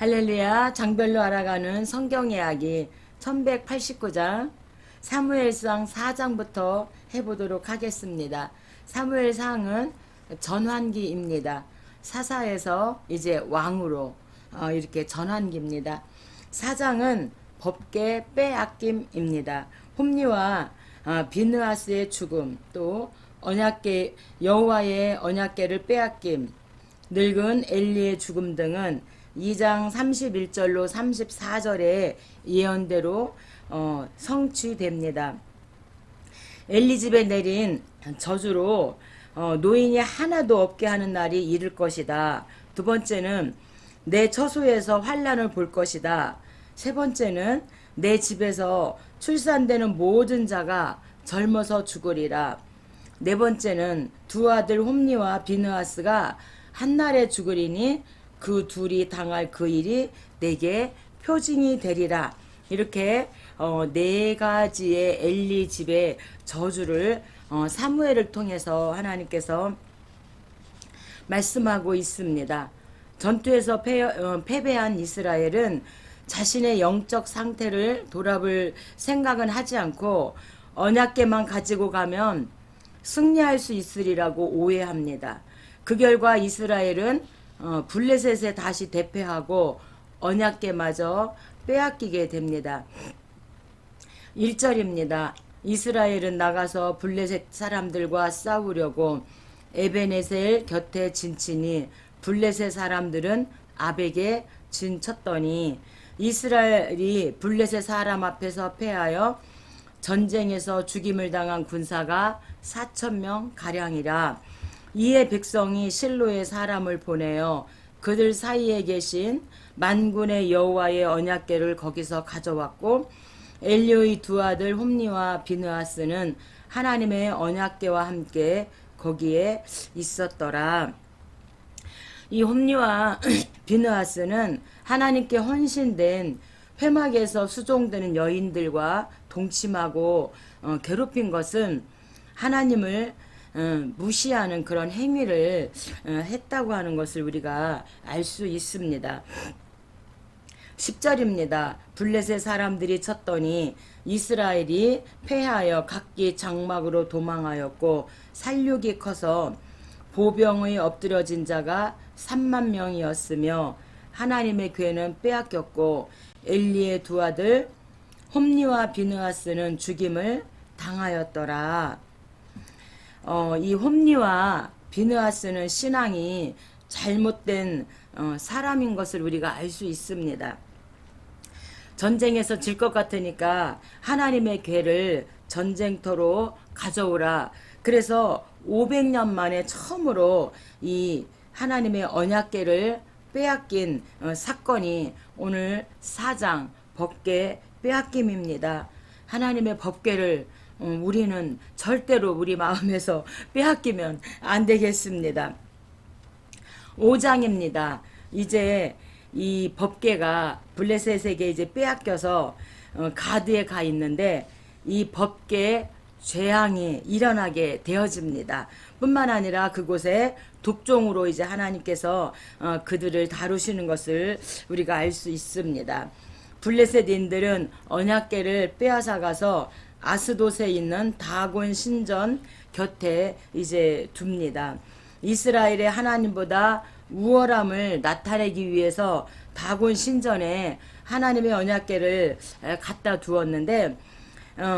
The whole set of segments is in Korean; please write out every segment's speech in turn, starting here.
할렐루야. 장별로 알아가는 성경 이야기 1189장 사무엘상 4장부터 해보도록 하겠습니다. 사무엘상은 전환기입니다. 사사에서 이제 왕으로 이렇게 전환기입니다. 4장은 법계 빼앗김입니다. 홈리와 비느하스의 죽음, 또 언약궤 여호와의 언약궤를 빼앗김, 늙은 엘리의 죽음 등은 2장 31절로 34절의 예언대로 성취됩니다. 엘리 집에 내린 저주로 노인이 하나도 없게 하는 날이 이를 것이다. 두 번째는 내 처소에서 환난을 볼 것이다. 세 번째는 내 집에서 출산되는 모든 자가 젊어서 죽으리라. 네 번째는 두 아들 홈리와 비느하스가 한날에 죽으리니 그 둘이 당할 그 일이 내게 표징이 되리라. 이렇게 네 가지의 엘리 집의 저주를 사무엘을 통해서 하나님께서 말씀하고 있습니다. 전투에서 패배한 이스라엘은 자신의 영적 상태를 돌아볼 생각은 하지 않고 언약궤만 가지고 가면 승리할 수 있으리라고 오해합니다. 그 결과 이스라엘은 블레셋에 다시 대패하고 언약궤마저 빼앗기게 됩니다. 1절입니다. 이스라엘은 나가서 블레셋 사람들과 싸우려고 에베네셀 곁에 진치니 블레셋 사람들은 아벡에 진쳤더니 이스라엘이 블레셋 사람 앞에서 패하여 전쟁에서 죽임을 당한 군사가 4,000명 가량이라. 이에 백성이 실로에 사람을 보내어 그들 사이에 계신 만군의 여호와의 언약궤를 거기서 가져왔고 엘리의 두 아들 홈리와 비느하스는 하나님의 언약궤와 함께 거기에 있었더라. 이 홈리와 비느하스는 하나님께 헌신된 회막에서 수종되는 여인들과 동침하고 괴롭힌 것은 하나님을 무시하는 그런 행위를 했다고 하는 것을 우리가 알 수 있습니다. 10절입니다. 블레셋 사람들이 쳤더니 이스라엘이 패하여 각기 장막으로 도망하였고 살육이 커서 보병의 엎드려진 자가 3만 명이었으며 하나님의 궤는 빼앗겼고 엘리의 두 아들 홈리와 비느하스는 죽임을 당하였더라. 이 홈리와 비느하스는 신앙이 잘못된 사람인 것을 우리가 알 수 있습니다. 전쟁에서 질 것 같으니까 하나님의 궤를 전쟁터로 가져오라. 그래서 500년 만에 처음으로 이 하나님의 언약궤를 빼앗긴 사건이 오늘 4장 법궤 빼앗김입니다. 하나님의 법궤를 우리는 절대로 우리 마음에서 빼앗기면 안 되겠습니다. 5장입니다. 이제 이 법궤가 블레셋에게 이제 빼앗겨서 가드에 가 있는데 이 법궤 재앙이 일어나게 되어집니다. 뿐만 아니라 그곳에 독종으로 이제 하나님께서 그들을 다루시는 것을 우리가 알 수 있습니다. 블레셋인들은 언약궤를 빼앗아 가서 아스돗에 있는 다곤 신전 곁에 이제 둡니다. 이스라엘의 하나님보다 우월함을 나타내기 위해서 다곤 신전에 하나님의 언약궤를 갖다 두었는데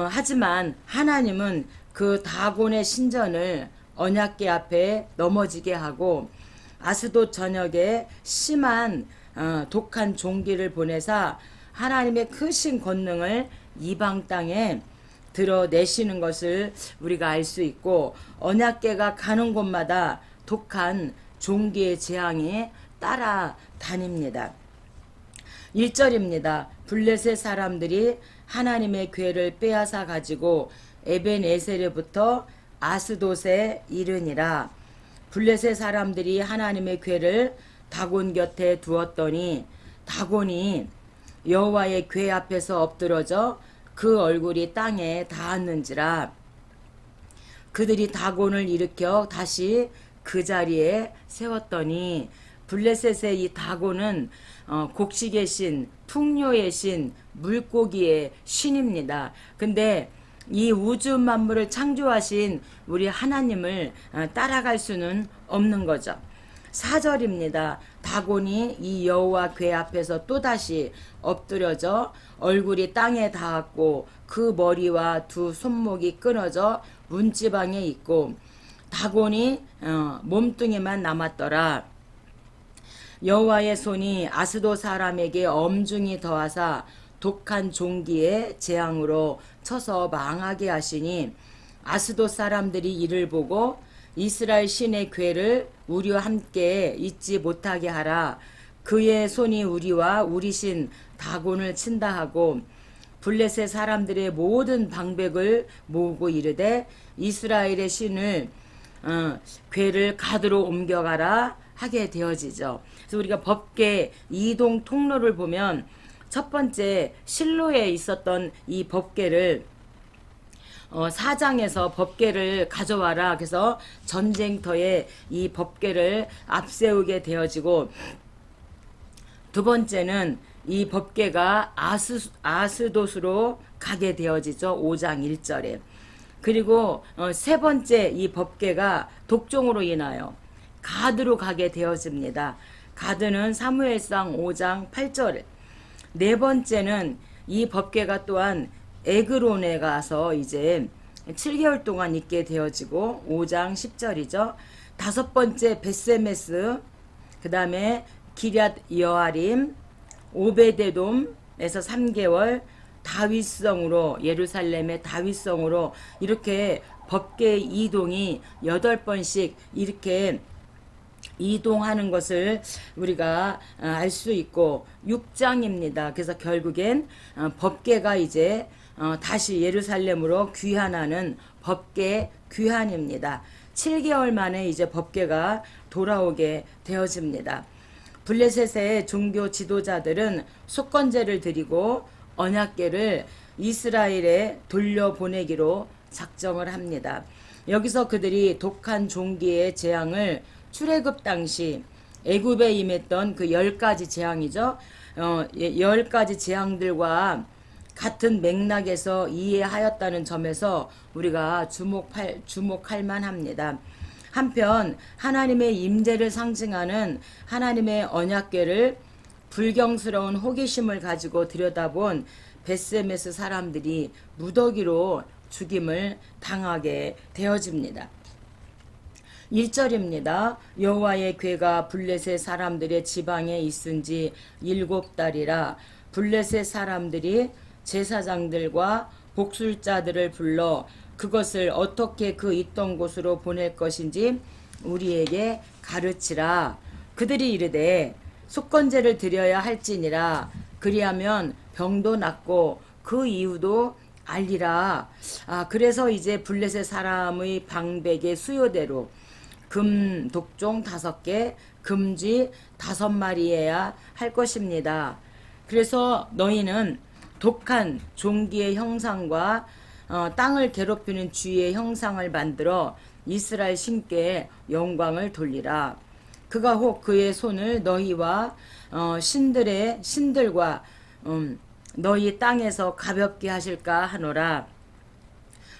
하지만 하나님은 그 다곤의 신전을 언약궤 앞에 넘어지게 하고 아스돗 전역에 심한 독한 종기를 보내사 하나님의 크신 권능을 이방 땅에 드러내시는 것을 우리가 알 수 있고 언약궤가 가는 곳마다 독한 종기의 재앙이 따라다닙니다. 1절입니다. 블레셋 사람들이 하나님의 궤를 빼앗아 가지고 에벤에셀에부터 아스돗에 이르니라. 블레셋 사람들이 하나님의 궤를 다곤 곁에 두었더니 다곤이 여호와의 궤 앞에서 엎드러져 그 얼굴이 땅에 닿았는지라. 그들이 다곤을 일으켜 다시 그 자리에 세웠더니 블레셋의 이 다곤은 곡식의 신, 풍요의 신, 물고기의 신입니다. 근데 이 우주 만물을 창조하신 우리 하나님을 따라갈 수는 없는 거죠. 4절입니다. 다곤이 이 여호와 궤 앞에서 또다시 엎드려져 얼굴이 땅에 닿았고 그 머리와 두 손목이 끊어져 문지방에 있고 다곤이 몸뚱이만 남았더라. 여호와의 손이 아스도 사람에게 엄중히 더하사 독한 종기의 재앙으로 쳐서 망하게 하시니 아스도 사람들이 이를 보고 이스라엘 신의 궤를 우리와 함께 잊지 못하게 하라. 그의 손이 우리와 우리 신 다곤을 친다 하고 블레셋 사람들의 모든 방백을 모으고 이르되 이스라엘의 신을 궤를 가드로 옮겨가라 하게 되어지죠. 그래서 우리가 법궤 이동 통로를 보면 첫 번째 실로에 있었던 이 법궤를 사장에서 법궤를 가져와라. 그래서 전쟁터에 이 법궤를 앞세우게 되어지고 두 번째는 이 법궤가 아스돗으로 가게 되어지죠. 5장 1절에. 그리고 세 번째 이 법궤가 독종으로 인하여 가드로 가게 되어집니다. 가드는 사무엘상 5장 8절. 네 번째는 이 법궤가 또한 에그론에 가서 이제 7개월 동안 있게 되어지고 5장 10절이죠. 다섯 번째 베세메스, 그 다음에 기럇 여아림, 오베데돔에서 3개월, 다윗성으로 예루살렘의 다윗성으로 이렇게 법궤 이동이 8번씩 이렇게 이동하는 것을 우리가 알 수 있고 6장입니다. 그래서 결국엔 법궤가 이제 다시 예루살렘으로 귀환하는 법궤 귀환입니다. 7개월 만에 이제 법궤가 돌아오게 되어집니다. 블레셋의 종교 지도자들은 속건제를 드리고 언약궤를 이스라엘에 돌려보내기로 작정을 합니다. 여기서 그들이 독한 종기의 재앙을 출애굽 당시 애굽에 임했던 그 10가지 재앙이죠. 10가지 재앙들과 같은 맥락에서 이해하였다는 점에서 우리가 주목할 만합니다. 한편 하나님의 임재를 상징하는 하나님의 언약궤를 불경스러운 호기심을 가지고 들여다본 베스메스 사람들이 무더기로 죽임을 당하게 되어집니다. 1절입니다. 여호와의 궤가 블레셋 사람들의 지방에 있은지 7달이라 블레셋 사람들이 제사장들과 복술자들을 불러 그것을 어떻게 그 있던 곳으로 보낼 것인지 우리에게 가르치라. 그들이 이르되 속건제를 드려야 할지니라. 그리하면 병도 낫고 그 이유도 알리라. 그래서 이제 블레셋 사람의 방백의 수요대로 금 독종 5개, 금쥐 5마리여야 할 것입니다. 그래서 너희는 독한 종기의 형상과 땅을 괴롭히는 쥐의 형상을 만들어 이스라엘 신께 영광을 돌리라. 그가 혹 그의 손을 너희와 신들과 너희 땅에서 가볍게 하실까 하노라.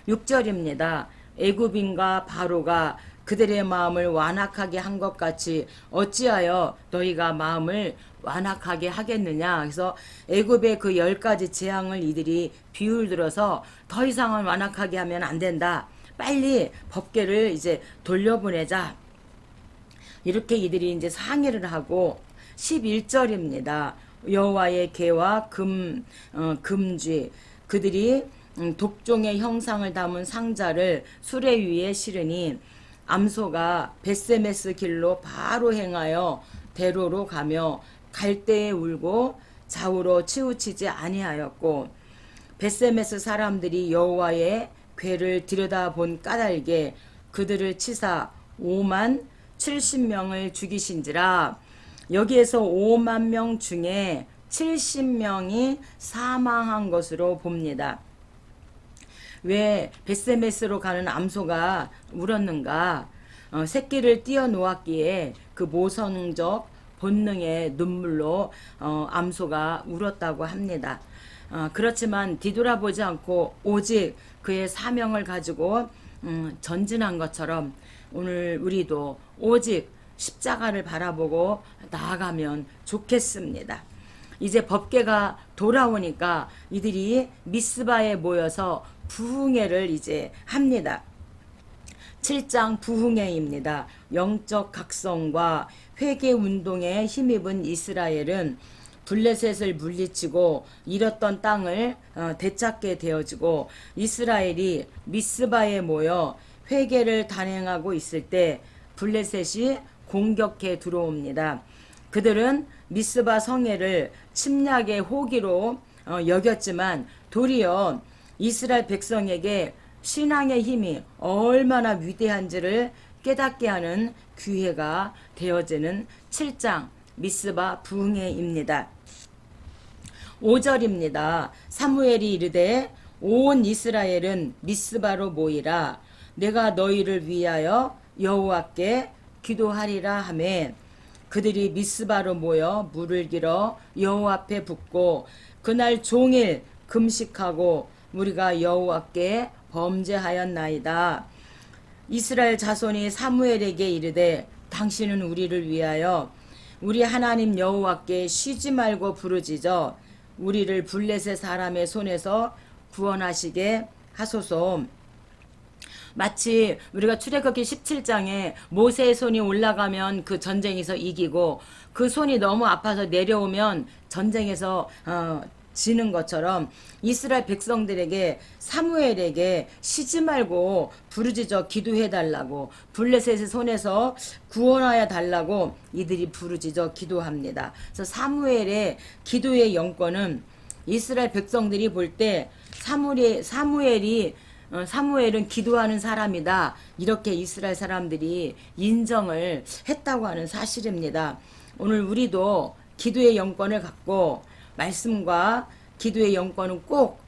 6절입니다. 애굽인과 바로가 그들의 마음을 완악하게 한 것 같이 어찌하여 너희가 마음을 완악하게 하겠느냐. 그래서 애굽의 그 10가지 재앙을 이들이 비유를 들어서 더 이상은 완악하게 하면 안 된다. 빨리 법궤를 이제 돌려보내자. 이렇게 이들이 이제 상의를 하고 11절입니다. 여호와의 궤와 금쥐 그들이 독종의 형상을 담은 상자를 수레 위에 실으니 암소가 벳세메스 길로 바로 행하여 대로로 가며 갈대에 울고 좌우로 치우치지 아니하였고 벳세메스 사람들이 여호와의 궤를 들여다본 까닭에 그들을 치사 5만 70명을 죽이신지라. 여기에서 5만 명 중에 70명이 사망한 것으로 봅니다. 왜 벳세메스로 가는 암소가 울었는가? 새끼를 띄어 놓았기에 그 모성적 본능의 눈물로 암소가 울었다고 합니다. 그렇지만 뒤돌아보지 않고 오직 그의 사명을 가지고 전진한 것처럼 오늘 우리도 오직 십자가를 바라보고 나아가면 좋겠습니다. 이제 법궤가 돌아오니까 이들이 미스바에 모여서 부흥회를 이제 합니다. 7장 부흥회입니다. 영적 각성과 회개 운동에 힘입은 이스라엘은 블레셋을 물리치고 잃었던 땅을 되찾게 되어지고 이스라엘이 미스바에 모여 회개를 단행하고 있을 때 블레셋이 공격해 들어옵니다. 그들은 미스바 성회를 침략의 호기로 여겼지만 도리어 이스라엘 백성에게 신앙의 힘이 얼마나 위대한지를 깨닫게 하는 기회가 되어지는 7장 미스바 부흥회입니다. 5절입니다. 사무엘이 이르되 온 이스라엘은 미스바로 모이라 내가 너희를 위하여 여호와께 기도하리라 하매 그들이 미스바로 모여 물을 길어 여호와 앞에 붓고 그날 종일 금식하고 우리가 여호와께 범죄하였나이다. 이스라엘 자손이 사무엘에게 이르되 당신은 우리를 위하여 우리 하나님 여호와께 쉬지 말고 부르짖어 우리를 블레셋 사람의 손에서 구원하시게 하소서. 마치 우리가 출애굽기 17장에 모세의 손이 올라가면 그 전쟁에서 이기고 그 손이 너무 아파서 내려오면 전쟁에서 지는 것처럼 이스라엘 백성들에게 사무엘에게 쉬지 말고 부르짖어 기도해 달라고 블레셋의 손에서 구원하여 달라고 이들이 부르짖어 기도합니다. 그래서 사무엘의 기도의 영권은 이스라엘 백성들이 볼 때 사무엘은 기도하는 사람이다. 이렇게 이스라엘 사람들이 인정을 했다고 하는 사실입니다. 오늘 우리도 기도의 영권을 갖고 말씀과 기도의 영권은 꼭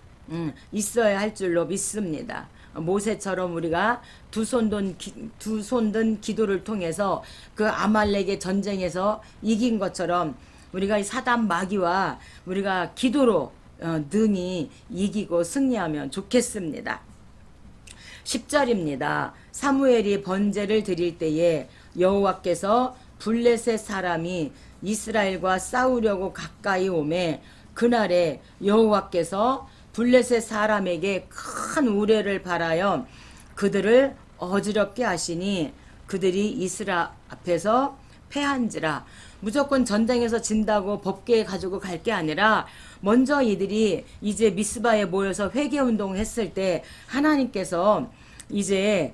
있어야 할 줄로 믿습니다. 모세처럼 우리가 두 손 든 기도를 통해서 그 아말렉의 전쟁에서 이긴 것처럼 우리가 이 사단 마귀와 우리가 기도로 능히 이기고 승리하면 좋겠습니다. 10절입니다. 사무엘이 번제를 드릴 때에 여호와께서 블레셋 사람이 이스라엘과 싸우려고 가까이 오매 그날에 여호와께서 블레셋 사람에게 큰 우레를 발하여 그들을 어지럽게 하시니 그들이 이스라엘 앞에서 패한지라. 무조건 전쟁에서 진다고 법궤에 가지고 갈 게 아니라 먼저 이들이 이제 미스바에 모여서 회개 운동을 했을 때 하나님께서 이제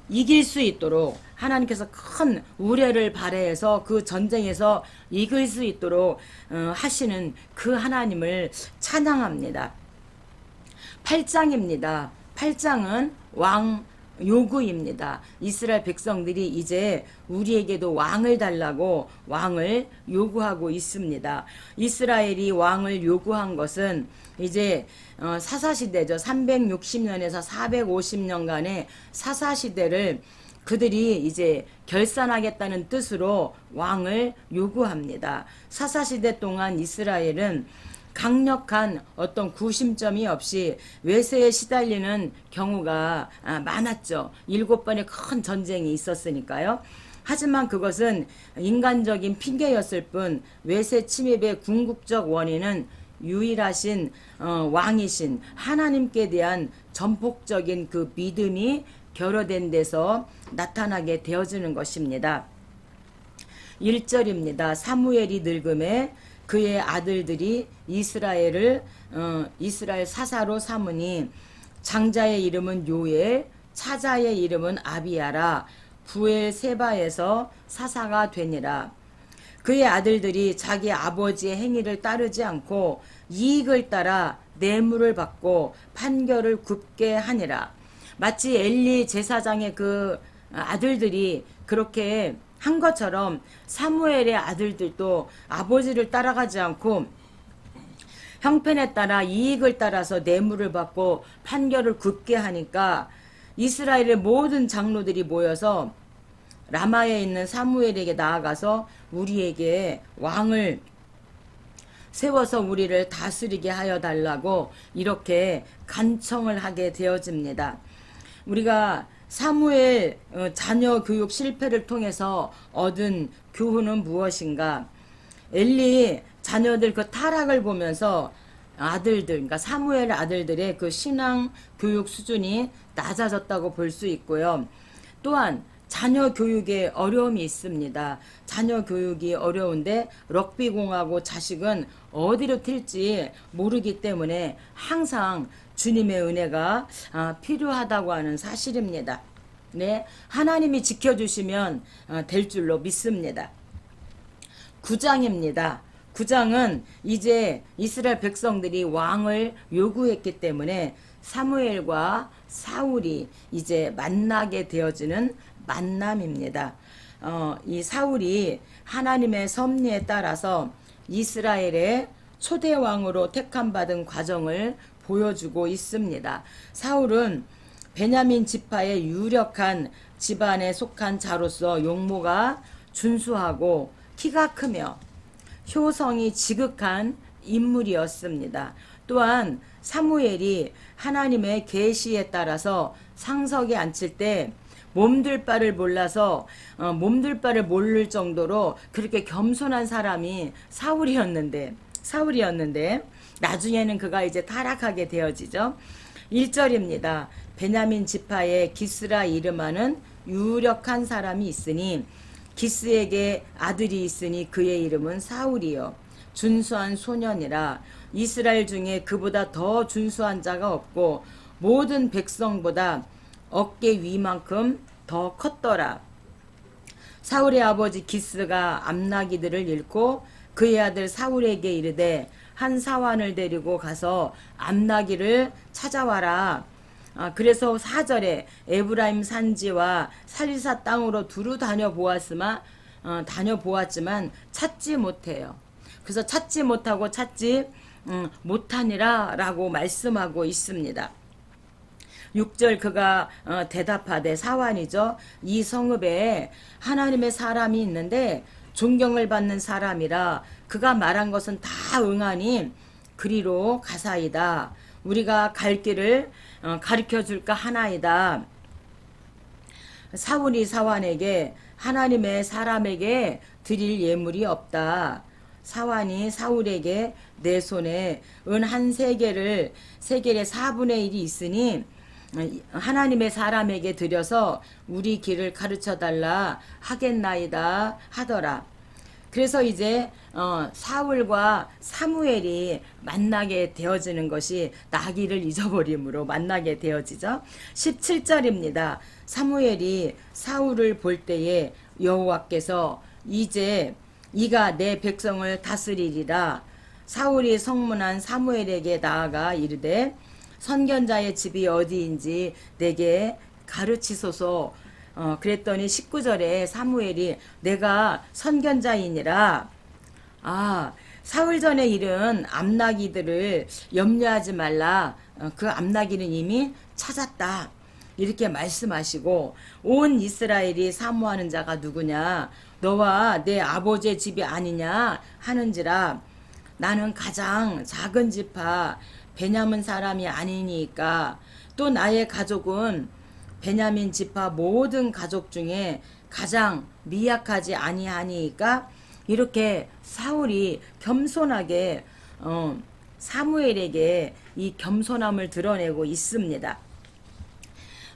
이길 수 있도록 하나님께서 큰 우레를 발해서 그 전쟁에서 이길 수 있도록 하시는 그 하나님을 찬양합니다. 8장입니다. 8장은 왕 요구입니다. 이스라엘 백성들이 이제 우리에게도 왕을 달라고 왕을 요구하고 있습니다. 이스라엘이 왕을 요구한 것은 이제 사사시대죠. 360년에서 450년간의 사사시대를 그들이 이제 결산하겠다는 뜻으로 왕을 요구합니다. 사사시대 동안 이스라엘은 강력한 어떤 구심점이 없이 외세에 시달리는 경우가 많았죠. 7번의 큰 전쟁이 있었으니까요. 하지만 그것은 인간적인 핑계였을 뿐 외세 침입의 궁극적 원인은 유일하신 왕이신 하나님께 대한 전폭적인 그 믿음이 결여된 데서 나타나게 되어지는 것입니다. 1절입니다. 사무엘이 늙음에 그의 아들들이 이스라엘 사사로 삼으니 장자의 이름은 요엘, 차자의 이름은 아비야라, 부엘세바에서 사사가 되니라. 그의 아들들이 자기 아버지의 행위를 따르지 않고 이익을 따라 뇌물을 받고 판결을 굽게 하니라. 마치 엘리 제사장의 그 아들들이 그렇게 한 것처럼 사무엘의 아들들도 아버지를 따라가지 않고 형편에 따라 이익을 따라서 뇌물을 받고 판결을 굽게 하니까 이스라엘의 모든 장로들이 모여서 라마에 있는 사무엘에게 나아가서 우리에게 왕을 세워서 우리를 다스리게 하여 달라고 이렇게 간청을 하게 되어집니다. 우리가 사무엘 자녀 교육 실패를 통해서 얻은 교훈은 무엇인가? 엘리 자녀들 그 타락을 보면서 아들들, 그러니까 사무엘 아들들의 그 신앙 교육 수준이 낮아졌다고 볼 수 있고요. 또한 자녀 교육에 어려움이 있습니다. 자녀 교육이 어려운데 럭비공하고 자식은 어디로 튈지 모르기 때문에 항상 주님의 은혜가 필요하다고 하는 사실입니다. 네, 하나님이 지켜주시면 될 줄로 믿습니다. 9장입니다. 9장은 이제 이스라엘 백성들이 왕을 요구했기 때문에 사무엘과 사울이 이제 만나게 되어지는 만남입니다. 이 사울이 하나님의 섭리에 따라서 이스라엘의 초대왕으로 택함받은 과정을 보여주고 있습니다. 사울은 베냐민 지파의 유력한 집안에 속한 자로서 용모가 준수하고 키가 크며 효성이 지극한 인물이었습니다. 또한 사무엘이 하나님의 계시에 따라서 상석에 앉힐 때 몸둘 바를 몰라서 몸둘 바를 모를 정도로 그렇게 겸손한 사람이 사울이었는데 나중에는 그가 이제 타락하게 되어지죠. 1절입니다. 베냐민 지파의 기스라 이름하는 유력한 사람이 있으니 기스에게 아들이 있으니 그의 이름은 사울이요 준수한 소년이라 이스라엘 중에 그보다 더 준수한 자가 없고 모든 백성보다 어깨 위만큼 더 컸더라. 사울의 아버지 기스가 암나기들을 잃고 그의 아들 사울에게 이르되 한 사환을 데리고 가서 암나기를 찾아와라. 그래서 4절에 에브라임 산지와 살리사 땅으로 두루 다녀보았지만 찾지 못해요. 그래서 찾지 못하고 찾지 못하니라 라고 말씀하고 있습니다. 6절 그가 대답하되 사환이죠. 이 성읍에 하나님의 사람이 있는데 존경을 받는 사람이라 그가 말한 것은 다 응하니 그리로 가사이다. 우리가 갈 길을 가르쳐 줄까 하나이다. 사울이 사환에게 하나님의 사람에게 드릴 예물이 없다. 사환이 사울에게 내 손에 은 한 세겔의 4분의 1이 있으니 하나님의 사람에게 드려서 우리 길을 가르쳐 달라 하겠나이다 하더라. 그래서 이제 사울과 사무엘이 만나게 되어지는 것이 나기를 잊어버림으로 만나게 되어지죠. 17절입니다. 사무엘이 사울을 볼 때에 여호와께서 이제 이가 내 백성을 다스리리라. 사울이 성문한 사무엘에게 나아가 이르되 선견자의 집이 어디인지 내게 가르치소서. 그랬더니 19절에 사무엘이 내가 선견자이니라. 사흘 전에 일은 암나기들을 염려하지 말라. 그 암나기는 이미 찾았다. 이렇게 말씀하시고 온 이스라엘이 사모하는 자가 누구냐? 너와 내 아버지의 집이 아니냐 하는지라. 나는 가장 작은 지파 베냐민 사람이 아니니까 또 나의 가족은 베냐민 지파 모든 가족 중에 가장 미약하지 아니하니까 이렇게 사울이 겸손하게 사무엘에게 이 겸손함을 드러내고 있습니다.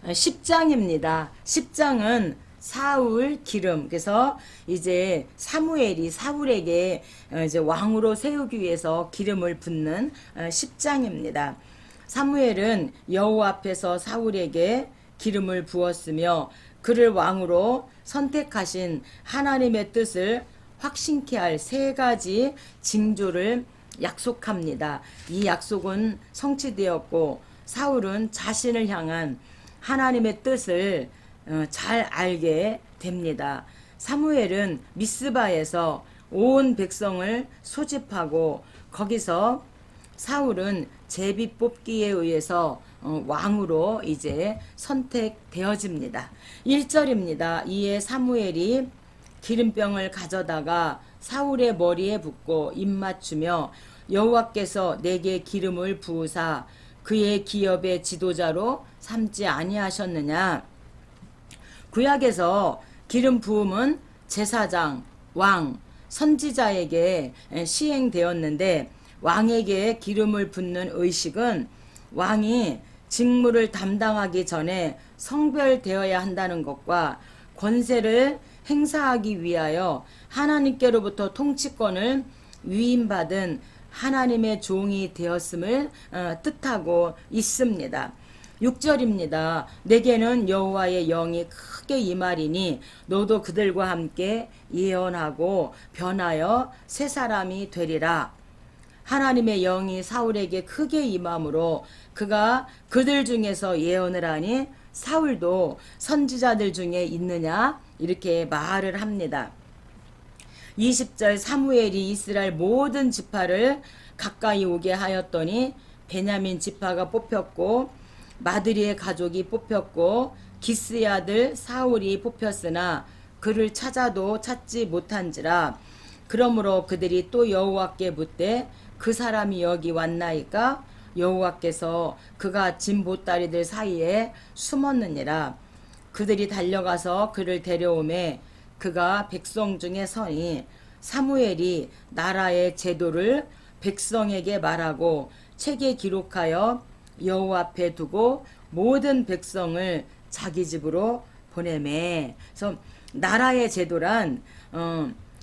10장입니다. 10장은 사울 기름. 그래서 이제 사무엘이 사울에게 이제 왕으로 세우기 위해서 기름을 붓는 10장입니다. 사무엘은 여호와 앞에서 사울에게 기름을 부었으며 그를 왕으로 선택하신 하나님의 뜻을 확신케 할 3가지 징조를 약속합니다. 이 약속은 성취되었고 사울은 자신을 향한 하나님의 뜻을 잘 알게 됩니다. 사무엘은 미스바에서 온 백성을 소집하고 거기서 사울은 제비 뽑기에 의해서 왕으로 이제 선택되어집니다. 1절입니다. 이에 사무엘이 기름병을 가져다가 사울의 머리에 붓고 입맞추며 여호와께서 내게 기름을 부으사 그의 기업의 지도자로 삼지 아니하셨느냐. 구약에서 기름 부음은 제사장, 왕, 선지자에게 시행되었는데 왕에게 기름을 붓는 의식은 왕이 직무를 담당하기 전에 성별되어야 한다는 것과 권세를 행사하기 위하여 하나님께로부터 통치권을 위임받은 하나님의 종이 되었음을 뜻하고 있습니다. 6절입니다. 내게는 여호와의 영이 크게 임하리니 너도 그들과 함께 예언하고 변하여 새 사람이 되리라. 하나님의 영이 사울에게 크게 임함으로 그가 그들 중에서 예언을 하니 사울도 선지자들 중에 있느냐 이렇게 말을 합니다. 20절 사무엘이 이스라엘 모든 지파를 가까이 오게 하였더니 베냐민 지파가 뽑혔고 마드리의 가족이 뽑혔고 기스의 아들 사울이 뽑혔으나 그를 찾아도 찾지 못한지라. 그러므로 그들이 또 여호와께 묻되 그 사람이 여기 왔나이까. 여호와께서 그가 진 보따리들 사이에 숨었느니라. 그들이 달려가서 그를 데려오매 그가 백성 중에 서니 사무엘이 나라의 제도를 백성에게 말하고 책에 기록하여 여호와 앞에 두고 모든 백성을 자기 집으로 보내매. 그래서 나라의 제도란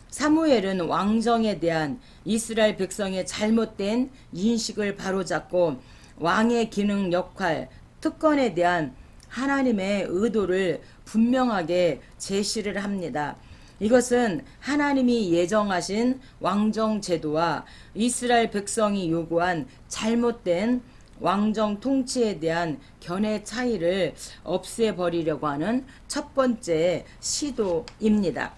사무엘은 왕정에 대한 이스라엘 백성의 잘못된 인식을 바로잡고 왕의 기능, 역할, 특권에 대한 하나님의 의도를 분명하게 제시를 합니다. 이것은 하나님이 예정하신 왕정 제도와 이스라엘 백성이 요구한 잘못된 왕정 통치에 대한 견해 차이를 없애버리려고 하는 첫 번째 시도입니다.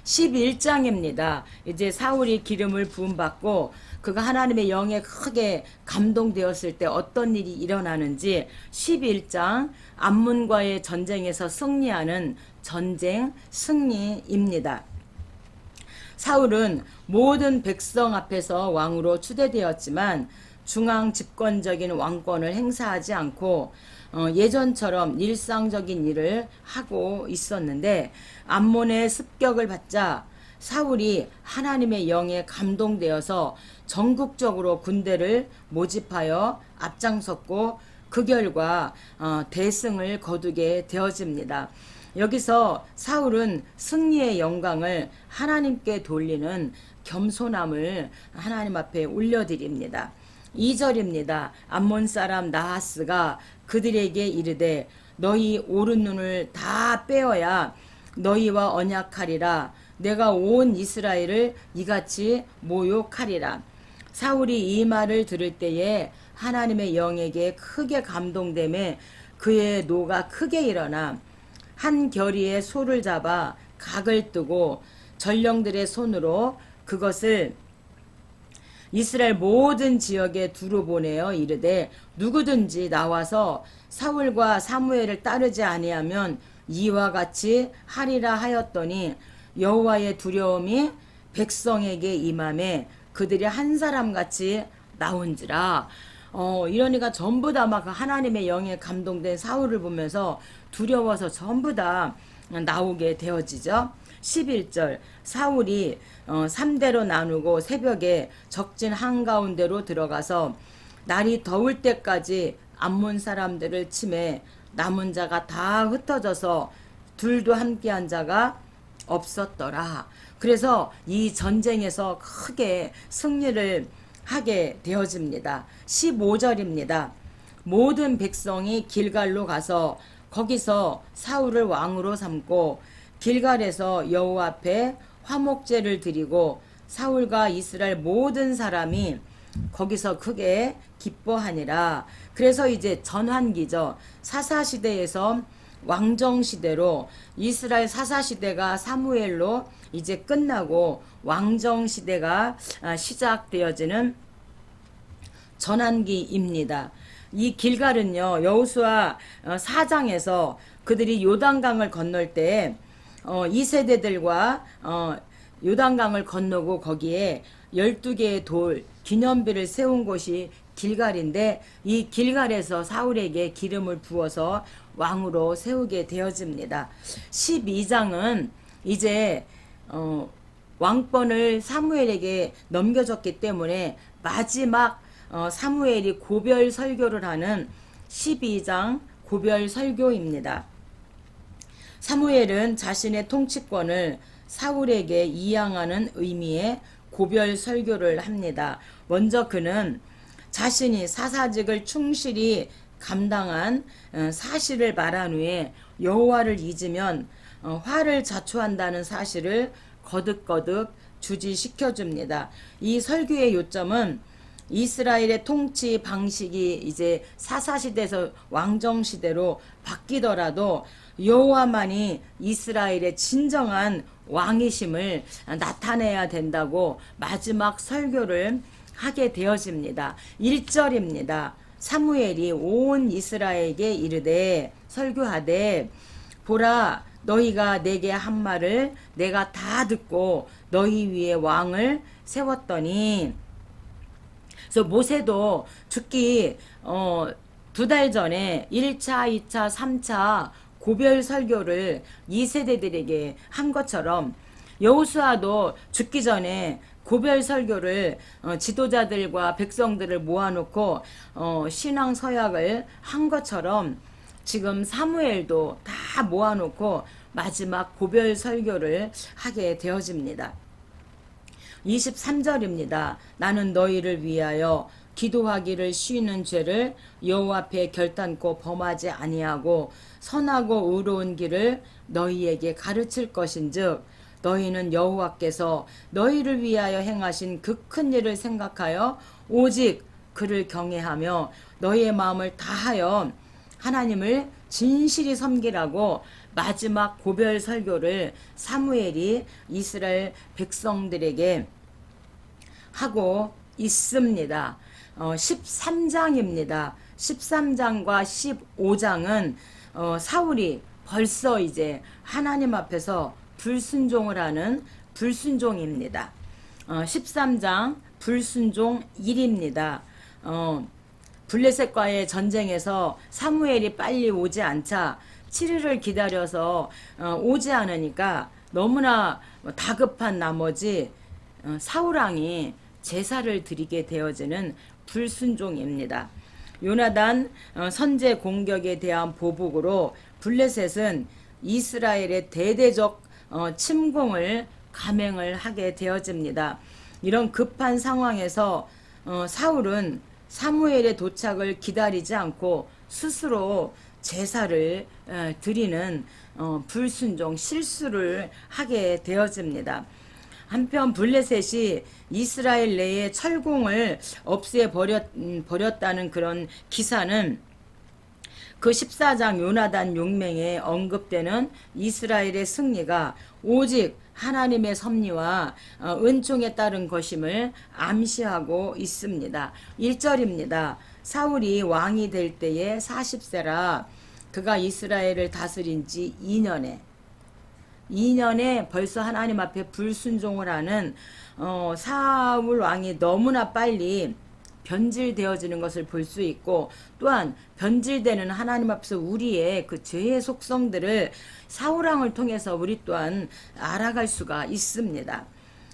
11장입니다. 이제 사울이 기름을 부음받고 그가 하나님의 영에 크게 감동되었을 때 어떤 일이 일어나는지 11장 암몬과의 전쟁에서 승리하는 전쟁 승리입니다. 사울은 모든 백성 앞에서 왕으로 추대되었지만 중앙 집권적인 왕권을 행사하지 않고 예전처럼 일상적인 일을 하고 있었는데 암몬의 습격을 받자 사울이 하나님의 영에 감동되어서 전국적으로 군대를 모집하여 앞장섰고 그 결과 대승을 거두게 되어집니다. 여기서 사울은 승리의 영광을 하나님께 돌리는 겸손함을 하나님 앞에 올려드립니다. 2절입니다. 암몬 사람 나하스가 그들에게 이르되 너희 오른 눈을 다 빼어야 너희와 언약하리라. 내가 온 이스라엘을 이같이 모욕하리라. 사울이 이 말을 들을 때에 하나님의 영에게 크게 감동되매 그의 노가 크게 일어나 한 결의의 소를 잡아 각을 뜨고 전령들의 손으로 그것을 이스라엘 모든 지역에 두루 보내어 이르되 누구든지 나와서 사울과 사무엘을 따르지 아니하면 이와 같이 하리라 하였더니 여호와의 두려움이 백성에게 임함에 그들이 한 사람같이 나온지라. 이러니까 전부 다 막 하나님의 영에 감동된 사울을 보면서 두려워서 전부 다 나오게 되어지죠. 11절 사울이 3대로 나누고 새벽에 적진 한가운데로 들어가서 날이 더울 때까지 암몬 사람들을 치매 남은 자가 다 흩어져서 둘도 함께한 자가 없었더라. 그래서 이 전쟁에서 크게 승리를 하게 되어집니다. 15절입니다. 모든 백성이 길갈로 가서 거기서 사울을 왕으로 삼고 길갈에서 여호와 앞에 화목제를 드리고 사울과 이스라엘 모든 사람이 거기서 크게 기뻐하니라. 그래서 이제 전환기죠. 사사시대에서 왕정시대로 이스라엘 사사시대가 사무엘로 이제 끝나고 왕정시대가 시작되어지는 전환기입니다. 이 길갈은요, 여호수아 4장에서 그들이 요단강을 건널 때 2세대들과 요단강을 건너고 거기에 12개의 돌 기념비를 세운 곳이 길갈인데, 이 길갈에서 사울에게 기름을 부어서 왕으로 세우게 되어집니다. 12장은 이제 왕권을 사무엘에게 넘겨줬기 때문에 마지막 사무엘이 고별 설교를 하는 12장 고별 설교입니다. 사무엘은 자신의 통치권을 사울에게 이양하는 의미의 고별 설교를 합니다. 먼저 그는 자신이 사사직을 충실히 감당한 사실을 말한 후에 여호와를 잊으면 화를 자초한다는 사실을 거듭거듭 주지시켜 줍니다. 이 설교의 요점은 이스라엘의 통치 방식이 이제 사사시대에서 왕정시대로 바뀌더라도 여호와만이 이스라엘의 진정한 왕이심을 나타내야 된다고 마지막 설교를 하게 되어집니다. 1절입니다. 사무엘이 온 이스라엘에게 이르되 설교하되 보라, 너희가 내게 한 말을 내가 다 듣고 너희 위에 왕을 세웠더니. 그래서 모세도 죽기 2달 전에 1차, 2차, 3차 고별 설교를 2세대들에게 한 것처럼 여호수아도 죽기 전에 고별 설교를 지도자들과 백성들을 모아놓고 신앙 서약을 한 것처럼 지금 사무엘도 다 모아놓고 마지막 고별 설교를 하게 되어집니다. 23절입니다. 나는 너희를 위하여 기도하기를 쉬는 죄를 여호와 앞에 결단코 범하지 아니하고 선하고 의로운 길을 너희에게 가르칠 것인즉 너희는 여호와께서 너희를 위하여 행하신 그 큰 일을 생각하여 오직 그를 경외하며 너희의 마음을 다하여 하나님을 진실히 섬기라고 마지막 고별 설교를 사무엘이 이스라엘 백성들에게 하고 있습니다. 13장입니다. 13장과 15장은 사울이 벌써 이제 하나님 앞에서 불순종을 하는 불순종입니다. 13장 불순종 1입니다. 블레셋과의 전쟁에서 사무엘이 빨리 오지 않자 7일을 기다려서 오지 않으니까 너무나 다급한 나머지 사울왕이 제사를 드리게 되어지는 불순종입니다. 요나단 선제 공격에 대한 보복으로 블레셋은 이스라엘의 대대적 침공을 감행을 하게 되어집니다. 이런 급한 상황에서 사울은 사무엘의 도착을 기다리지 않고 스스로 제사를 드리는 불순종 실수를 하게 되어집니다. 한편 블레셋이 이스라엘 내에 철공을 없애 버렸다는 그런 기사는 그 14장 요나단 용맹에 언급되는 이스라엘의 승리가 오직 하나님의 섭리와 은총에 따른 것임을 암시하고 있습니다. 1절입니다. 사울이 왕이 될 때에 40세라 그가 이스라엘을 다스린 지 2년에 벌써 하나님 앞에 불순종을 하는 사울 왕이 너무나 빨리 변질되어지는 것을 볼 수 있고, 또한 변질되는 하나님 앞에서 우리의 그 죄의 속성들을 사울왕을 통해서 우리 또한 알아갈 수가 있습니다.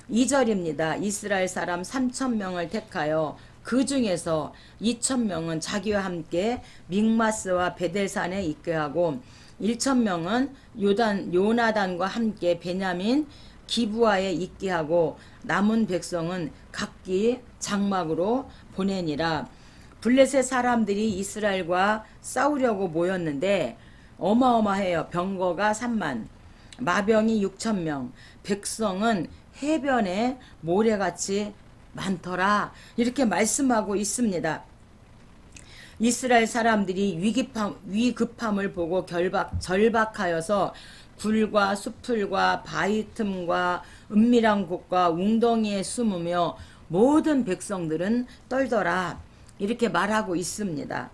2절입니다. 이스라엘 사람 3,000명을 택하여 그 중에서 2,000명은 자기와 함께 믹마스와 베델산에 있게하고 1,000명은 요나단과 함께 베냐민 기브아에 있게 하고 남은 백성은 각기 장막으로 보내니라. 블레셋 사람들이 이스라엘과 싸우려고 모였는데 어마어마해요. 병거가 3만, 마병이 6,000명, 백성은 해변에 모래같이 많더라. 이렇게 말씀하고 있습니다. 이스라엘 사람들이 위급함을 보고 절박하여서 굴과 수풀과 바위 틈과 은밀한 곳과 웅덩이에 숨으며 모든 백성들은 떨더라. 이렇게 말하고 있습니다.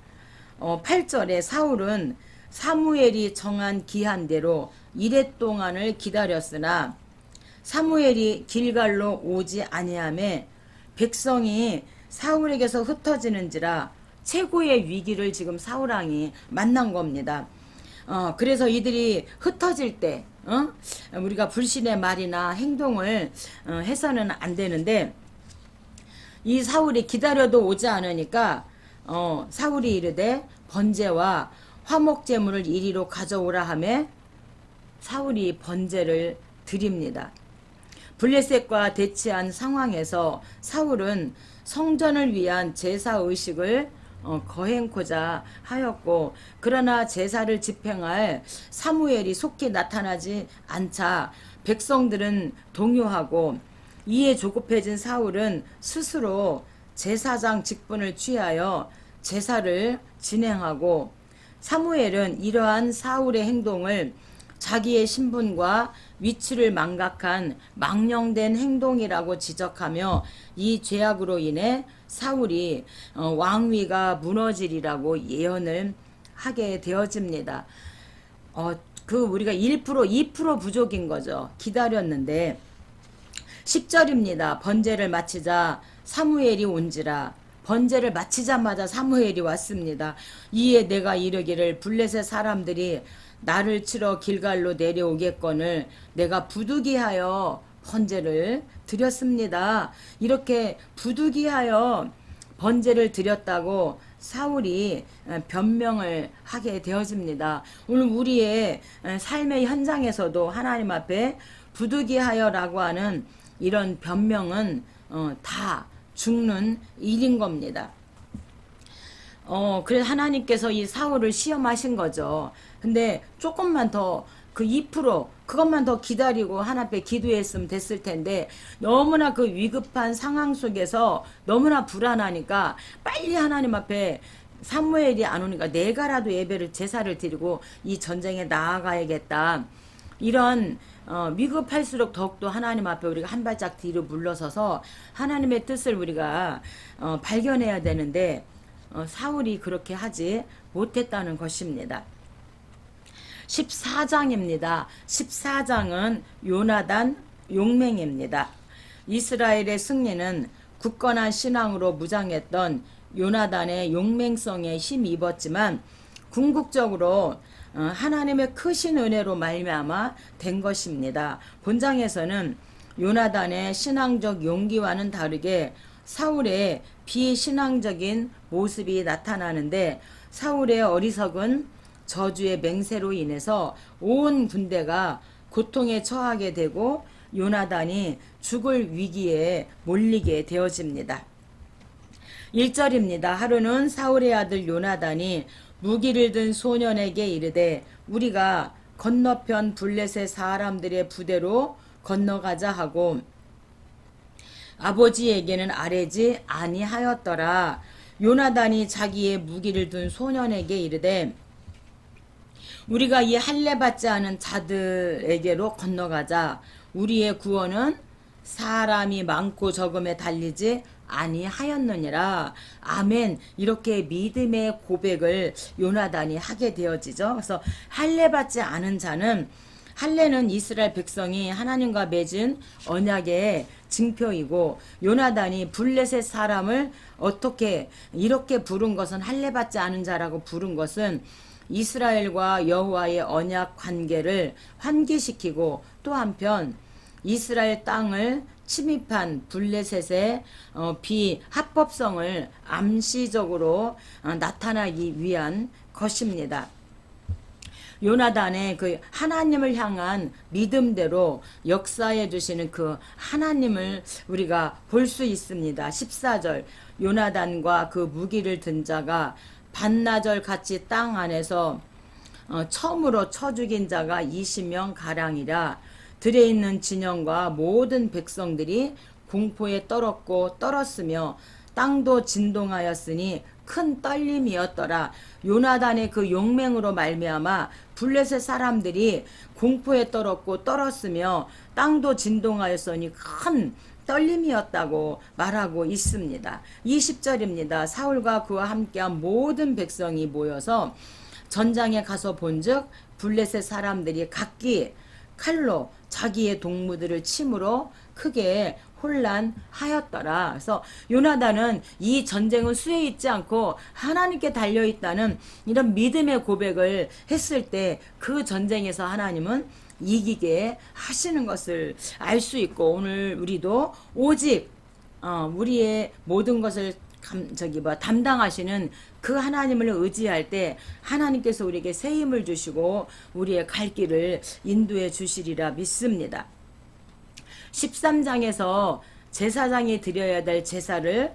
8절에 사울은 사무엘이 정한 기한대로 이레 동안을 기다렸으나 사무엘이 길갈로 오지 아니하매 백성이 사울에게서 흩어지는지라 최고의 위기를 지금 사울왕이 만난 겁니다. 그래서 이들이 흩어질 때 우리가 불신의 말이나 행동을 해서는 안 되는데 이 사울이 기다려도 오지 않으니까 사울이 이르되 번제와 화목제물을 이리로 가져오라 하매 사울이 번제를 드립니다. 블레셋과 대치한 상황에서 사울은 성전을 위한 제사 의식을 거행코자 하였고 그러나 제사를 집행할 사무엘이 속히 나타나지 않자 백성들은 동요하고 이에 조급해진 사울은 스스로 제사장 직분을 취하여 제사를 진행하고 사무엘은 이러한 사울의 행동을 자기의 신분과 위치를 망각한 망령된 행동이라고 지적하며 이 죄악으로 인해 사울이 왕위가 무너지리라고 예언을 하게 되어집니다. 우리가 1%, 2% 부족인 거죠. 기다렸는데 10절입니다. 번제를 마치자 사무엘이 온지라. 번제를 마치자마자 사무엘이 왔습니다. 이에 내가 이르기를 블레셋 사람들이 나를 치러 길갈로 내려오겠거늘 내가 부득이하여 번제를 드렸습니다. 이렇게 부득이하여 번제를 드렸다고 사울이 변명을 하게 되어집니다. 오늘 우리의 삶의 현장에서도 하나님 앞에 부득이하여라고 하는 이런 변명은 다 죽는 일인 겁니다. 그래서 하나님께서 이 사울을 시험하신 거죠. 근데 조금만 더 그 2% 그것만 더 기다리고 하나님 앞에 기도했으면 됐을 텐데 너무나 그 위급한 상황 속에서 너무나 불안하니까 빨리 하나님 앞에 사무엘이 안 오니까 내가라도 예배를 제사를 드리고 이 전쟁에 나아가야겠다. 이런 위급할수록 더욱더 하나님 앞에 우리가 한 발짝 뒤로 물러서서 하나님의 뜻을 우리가 발견해야 되는데 사울이 그렇게 하지 못했다는 것입니다. 14장입니다. 14장은 요나단 용맹입니다. 이스라엘의 승리는 굳건한 신앙으로 무장했던 요나단의 용맹성에 힘입었지만 궁극적으로 하나님의 크신 은혜로 말미암아 된 것입니다. 본장에서는 요나단의 신앙적 용기와는 다르게 사울의 비신앙적인 모습이 나타나는데 사울의 어리석은 저주의 맹세로 인해서 온 군대가 고통에 처하게 되고 요나단이 죽을 위기에 몰리게 되어집니다. 1절입니다. 하루는 사울의 아들 요나단이 무기를 든 소년에게 이르되 우리가 건너편 블레셋 사람들의 부대로 건너가자 하고 아버지에게는 아뢰지 아니하였더라. 요나단이 자기의 무기를 든 소년에게 이르되 우리가 이 할례 받지 않은 자들에게로 건너가자. 우리의 구원은 사람이 많고 적음에 달리지 아니하였느니라. 아멘. 이렇게 믿음의 고백을 요나단이 하게 되어지죠. 그래서 할례 받지 않은 자는 할례는 이스라엘 백성이 하나님과 맺은 언약의 증표이고 요나단이 블레셋 사람을 어떻게 이렇게 부른 것은 할례 받지 않은 자라고 부른 것은 이스라엘과 여호와의 언약 관계를 환기시키고 또 한편 이스라엘 땅을 침입한 블레셋의 비합법성을 암시적으로 나타나기 위한 것입니다. 요나단의 그 하나님을 향한 믿음대로 역사해 주시는 그 하나님을 우리가 볼 수 있습니다. 14절 요나단과 그 무기를 든 자가 반나절 같이 땅 안에서 처음으로 쳐 죽인 자가 20명 가량이라. 들에 있는 진영과 모든 백성들이 공포에 떨었고 떨었으며 땅도 진동하였으니 큰 떨림이었더라. 요나단의 그 용맹으로 말미암아 블레셋 사람들이 공포에 떨었고 떨었으며 땅도 진동하였으니 큰 떨림이었다고 말하고 있습니다. 20절입니다. 사울과 그와 함께한 모든 백성이 모여서 전장에 가서 본즉 블레셋 사람들이 각기 칼로 자기의 동무들을 침으로 크게 혼란하였더라. 그래서 요나단은 이 전쟁은 수에 있지 않고 하나님께 달려있다는 이런 믿음의 고백을 했을 때 그 전쟁에서 하나님은 이기게 하시는 것을 알 수 있고, 오늘 우리도 오직 우리의 모든 것을 담당하시는 그 하나님을 의지할 때 하나님께서 우리에게 새 힘을 주시고 우리의 갈 길을 인도해 주시리라 믿습니다. 13장에서 제사장이 드려야 될 제사를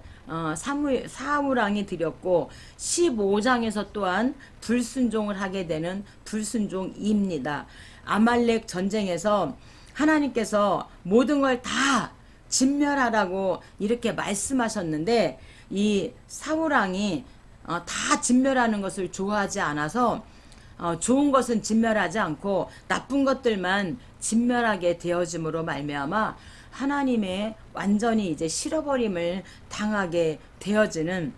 사울왕이 드렸고, 15장에서 또한 불순종을 하게 되는 불순종입니다. 아말렉 전쟁에서 하나님께서 모든 걸 다 진멸하라고 이렇게 말씀하셨는데, 이 사울왕이 다 진멸하는 것을 좋아하지 않아서 좋은 것은 진멸하지 않고 나쁜 것들만 진멸하게 되어짐으로 말미암아 하나님의 완전히 이제 실어버림을 당하게 되어지는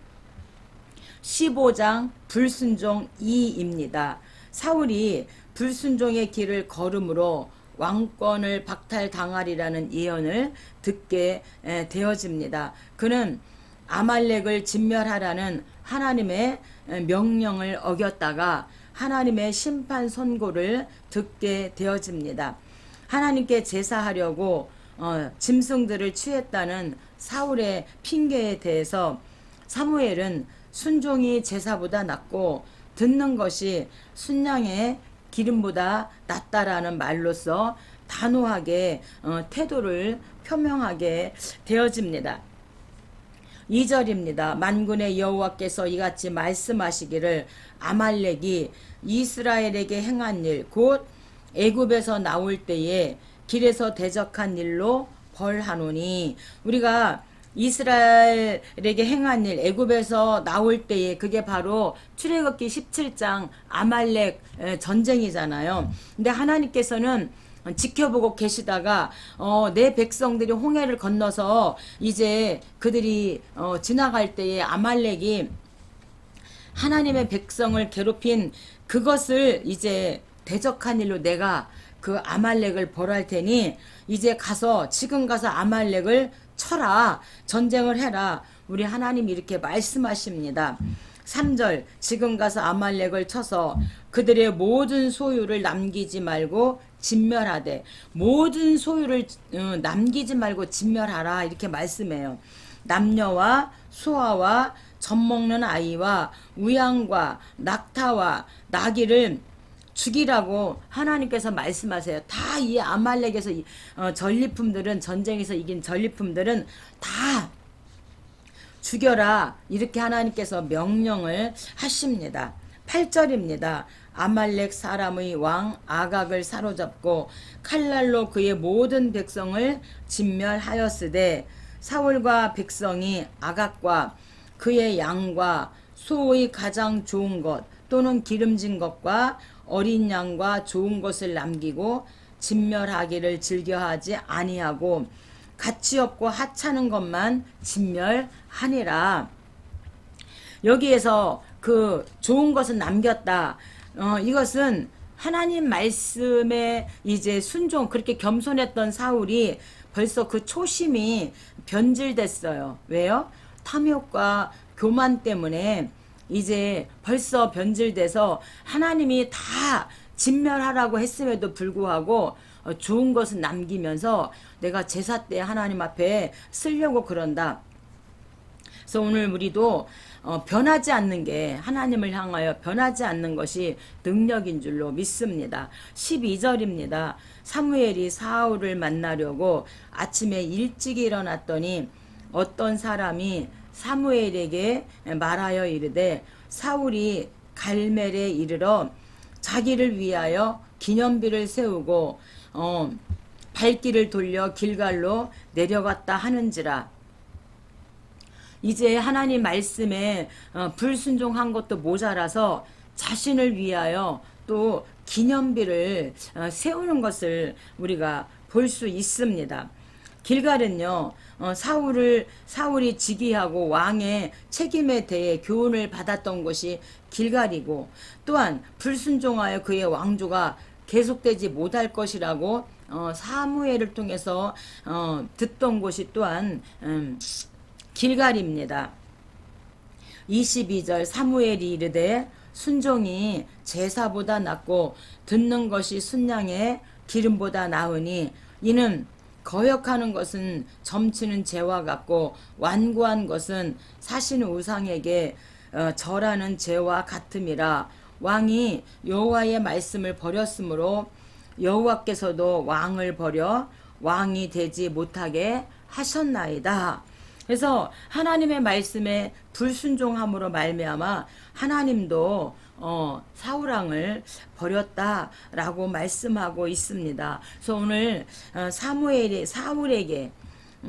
15장 불순종 2입니다. 사울이 불순종의 길을 걸음으로 왕권을 박탈당하리라는 예언을 듣게 되어집니다. 그는 아말렉을 진멸하라는 하나님의 명령을 어겼다가 하나님의 심판 선고를 듣게 되어집니다. 하나님께 제사하려고 짐승들을 취했다는 사울의 핑계에 대해서 사무엘은 순종이 제사보다 낫고 듣는 것이 순양의 기름보다 낫다라는 말로써 단호하게 태도를 표명하게 되어집니다. 2절입니다. 만군의 여호와께서 이같이 말씀하시기를 아말렉이 이스라엘에게 행한 일 곧 애굽에서 나올 때에 길에서 대적한 일로 벌하노니, 우리가 이스라엘에게 행한 일, 애굽에서 나올 때에 그게 바로 출애굽기 17장 아말렉 전쟁이잖아요. 근데 하나님께서는 지켜보고 계시다가 내 백성들이 홍해를 건너서 이제 그들이 지나갈 때에 아말렉이 하나님의 백성을 괴롭힌 그것을 이제 대적한 일로 내가 그 아말렉을 벌할 테니 이제 가서 지금 가서 아말렉을 쳐라, 전쟁을 해라. 우리 하나님이 이렇게 말씀하십니다. 3절 지금 가서 아말렉을 쳐서 그들의 모든 소유를 남기지 말고 진멸하되, 모든 소유를 남기지 말고 진멸하라 이렇게 말씀해요. 남녀와 소아와 젖먹는 아이와 우양과 낙타와 나귀를 죽이라고 하나님께서 말씀하세요. 다 이 아말렉에서 전리품들은, 전쟁에서 이긴 전리품들은 다 죽여라 이렇게 하나님께서 명령을 하십니다. 8절입니다. 아말렉 사람의 왕 아각을 사로잡고 칼날로 그의 모든 백성을 진멸하였으되, 사울과 백성이 아각과 그의 양과 소의 가장 좋은 것 또는 기름진 것과 어린 양과 좋은 것을 남기고 진멸하기를 즐겨하지 아니하고 가치 없고 하찮은 것만 진멸하니라. 여기에서 그 좋은 것은 남겼다. 이것은 하나님 말씀에 이제 순종, 그렇게 겸손했던 사울이 벌써 그 초심이 변질됐어요. 왜요? 탐욕과 교만 때문에 이제 벌써 변질돼서 하나님이 다 진멸하라고 했음에도 불구하고 좋은 것은 남기면서 내가 제사 때 하나님 앞에 쓰려고 그런다. 그래서 오늘 우리도 변하지 않는 게, 하나님을 향하여 변하지 않는 것이 능력인 줄로 믿습니다. 12절입니다. 사무엘이 사울을 만나려고 아침에 일찍 일어났더니 어떤 사람이 사무엘에게 말하여 이르되, 사울이 갈멜에 이르러 자기를 위하여 기념비를 세우고 발길을 돌려 길갈로 내려갔다 하는지라. 이제 하나님 말씀에 불순종한 것도 모자라서 자신을 위하여 또 기념비를 세우는 것을 우리가 볼 수 있습니다. 길갈은요, 사울이 즉위하고 왕의 책임에 대해 교훈을 받았던 곳이 길갈이고, 또한 불순종하여 그의 왕조가 계속되지 못할 것이라고 사무엘을 통해서 듣던 곳이 또한 길갈입니다. 22절 사무엘이 이르되 순종이 제사보다 낫고 듣는 것이 순양의 기름보다 나으니 이는 거역하는 것은 점치는 죄와 같고 완고한 것은 사시는 우상에게 절하는 죄와 같음이라. 왕이 여호와의 말씀을 버렸으므로 여호와께서도 왕을 버려 왕이 되지 못하게 하셨나이다. 그래서 하나님의 말씀에 불순종함으로 말미암아 하나님도 사울왕을 버렸다라고 말씀하고 있습니다. 그래서 오늘 사울에게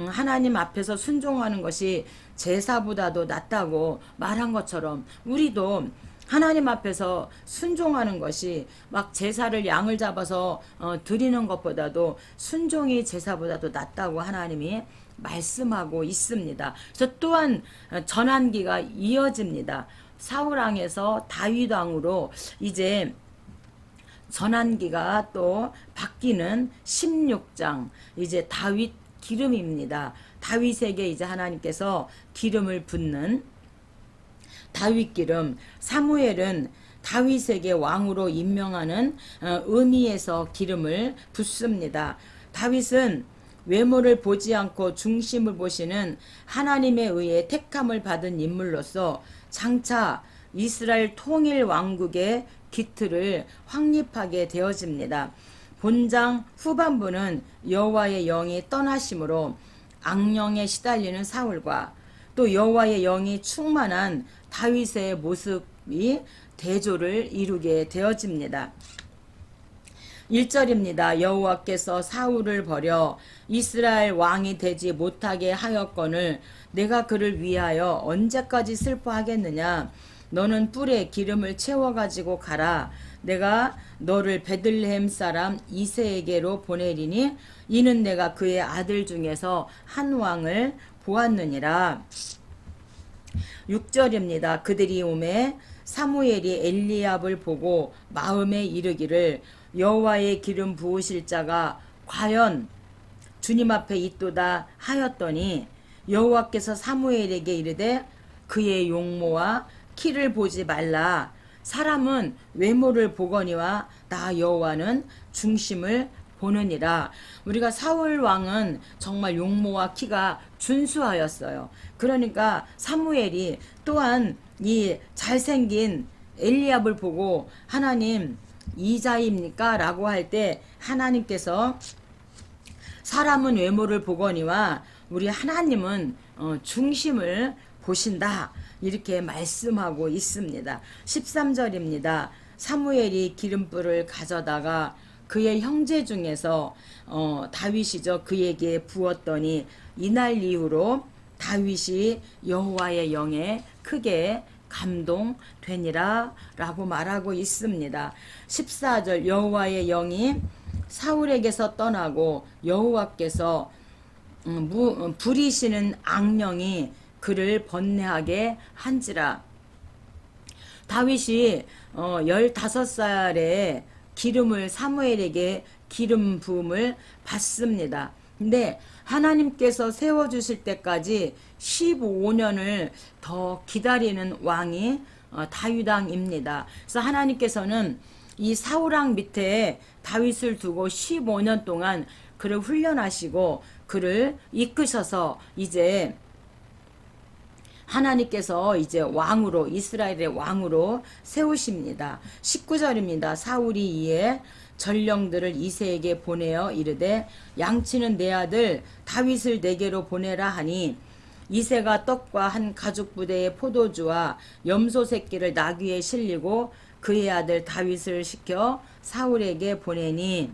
하나님 앞에서 순종하는 것이 제사보다도 낫다고 말한 것처럼 우리도 하나님 앞에서 순종하는 것이 막 제사를 양을 잡아서 드리는 것보다도 순종이 제사보다도 낫다고 하나님이 말씀하고 있습니다. 그래서 또한 전환기가 이어집니다. 사울왕에서 다윗왕으로 이제 전환기가 또 바뀌는 16장 이제 다윗 기름입니다. 다윗에게 이제 하나님께서 기름을 붓는 다윗 기름. 사무엘은 다윗에게 왕으로 임명하는 의미에서 기름을 붓습니다. 다윗은 외모를 보지 않고 중심을 보시는 하나님에 의해 택함을 받은 인물로서 장차 이스라엘 통일 왕국의 기틀을 확립하게 되어집니다. 본장 후반부는 여호와의 영이 떠나심으로 악령에 시달리는 사울과 또 여호와의 영이 충만한 다윗의 모습이 대조를 이루게 되어집니다. 1절입니다. 여호와께서 사울을 버려 이스라엘 왕이 되지 못하게 하였거늘 내가 그를 위하여 언제까지 슬퍼하겠느냐. 너는 뿔에 기름을 채워가지고 가라. 내가 너를 베들레헴 사람 이새에게로 보내리니 이는 내가 그의 아들 중에서 한 왕을 보았느니라. 6절입니다. 그들이 오매 사무엘이 엘리압을 보고 마음에 이르기를 여호와의 기름 부으실 자가 과연 주님 앞에 있도다 하였더니 여호와께서 사무엘에게 이르되 그의 용모와 키를 보지 말라. 사람은 외모를 보거니와 나 여호와는 중심을 보느니라. 우리가 사울 왕은 정말 용모와 키가 준수하였어요. 그러니까 사무엘이 또한 이 잘생긴 엘리압을 보고 하나님 이자입니까? 라고 할 때 하나님께서 사람은 외모를 보거니와 우리 하나님은 중심을 보신다. 이렇게 말씀하고 있습니다. 13절입니다. 사무엘이 기름불을 가져다가 그의 형제 중에서 다윗이죠. 그에게 부었더니 이날 이후로 다윗이 여호와의 영에 크게 감동되니라 라고 말하고 있습니다. 14절 여호와의 영이 사울에게서 떠나고 여호와께서 부리시는 악령이 그를 번뇌하게 한지라. 다윗이 15살에 기름을 사무엘에게 기름 부음을 받습니다. 근데 하나님께서 세워주실 때까지 15년을 더 기다리는 왕이 다윗왕입니다. 그래서 하나님께서는 이 사울왕 밑에 다윗을 두고 15년 동안 그를 훈련하시고 그를 이끄셔서 이제 하나님께서 이제 왕으로 이스라엘의 왕으로 세우십니다. 19절입니다. 사울이 이에 전령들을 이새에게 보내어 이르되 양치는 내 아들 다윗을 내게로 보내라 하니 이새가 떡과 한 가죽 부대의 포도주와 염소 새끼를 나귀에 실리고 그의 아들 다윗을 시켜 사울에게 보내니.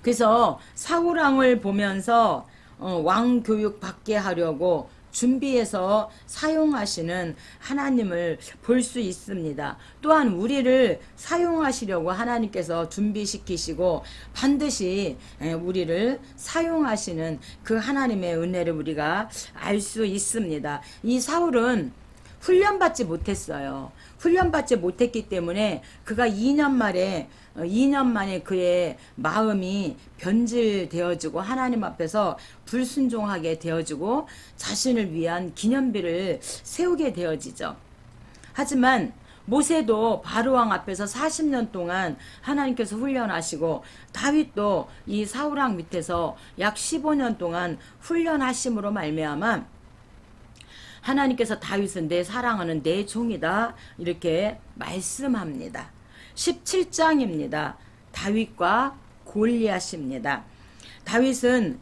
그래서 사울왕을 보면서 왕 교육 받게 하려고 준비해서 사용하시는 하나님을 볼 수 있습니다. 또한 우리를 사용하시려고 하나님께서 준비시키시고 반드시 우리를 사용하시는 그 하나님의 은혜를 우리가 알 수 있습니다. 이 사울은 훈련받지 못했어요. 훈련받지 못했기 때문에 그가 2년 만에 그의 마음이 변질되어지고 하나님 앞에서 불순종하게 되어지고 자신을 위한 기념비를 세우게 되어지죠. 하지만 모세도 바로왕 앞에서 40년 동안 하나님께서 훈련하시고 다윗도 이 사울왕 밑에서 약 15년 동안 훈련하심으로 말미암아 하나님께서 다윗은 내 사랑하는 내 종이다 이렇게 말씀합니다. 17장입니다. 다윗과 골리앗입니다. 다윗은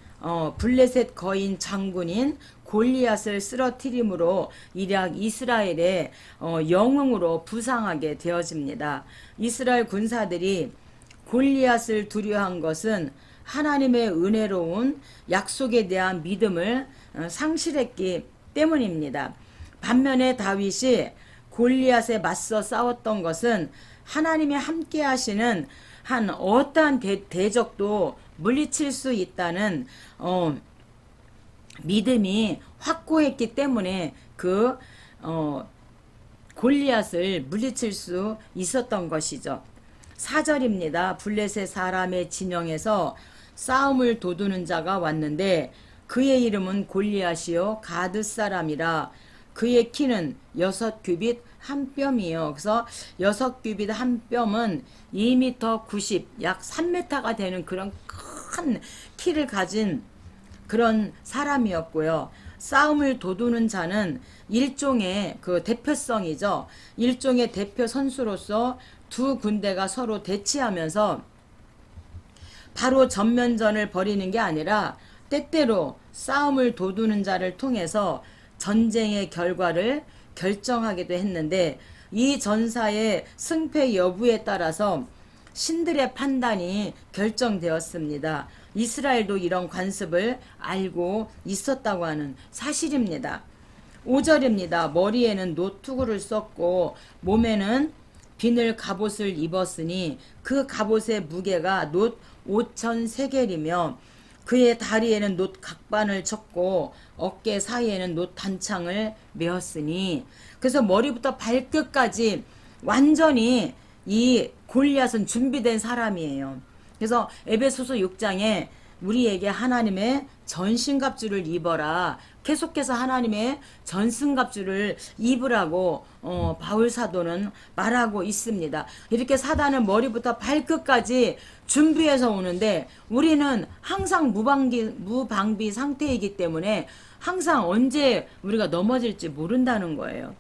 블레셋 거인 장군인 골리앗을 쓰러뜨림으로 이략 이스라엘의 영웅으로 부상하게 되어집니다. 이스라엘 군사들이 골리앗을 두려워한 것은 하나님의 은혜로운 약속에 대한 믿음을 상실했기 때문입니다. 반면에 다윗이 골리앗에 맞서 싸웠던 것은 하나님이 함께 하시는 한 어떠한 대적도 물리칠 수 있다는 믿음이 확고했기 때문에 그 골리앗을 물리칠 수 있었던 것이죠. 4절입니다. 블레셋 사람의 진영에서 싸움을 도두는 자가 왔는데 그의 이름은 골리앗이요 가드 사람이라. 그의 키는 6규빗 한 뼘이요. 그래서 6규빗 한 뼘은 2m 90, 약 3m가 되는 그런 큰 키를 가진 그런 사람이었고요. 싸움을 도두는 자는 일종의 그 대표성이죠. 일종의 대표 선수로서 두 군대가 서로 대치하면서 바로 전면전을 벌이는 게 아니라 때때로 싸움을 도두는 자를 통해서 전쟁의 결과를 결정하기도 했는데 이 전사의 승패 여부에 따라서 신들의 판단이 결정되었습니다. 이스라엘도 이런 관습을 알고 있었다고 하는 사실입니다. 5절입니다. 머리에는 노투구를 썼고 몸에는 비늘 갑옷을 입었으니 그 갑옷의 무게가 놋 5,000세겔이며 그의 다리에는 놋 각반을 쳤고 어깨 사이에는 놋 단창을 메었으니, 그래서 머리부터 발끝까지 완전히 이 골리앗은 준비된 사람이에요. 그래서 에베소서 6장에 우리에게 하나님의 전신갑주를 입어라, 계속해서 하나님의 전승갑주를 입으라고 바울 사도는 말하고 있습니다. 이렇게 사단은 머리부터 발끝까지 준비해서 오는데 우리는 항상 무방비 상태이기 때문에 항상 언제 우리가 넘어질지 모른다는 거예요.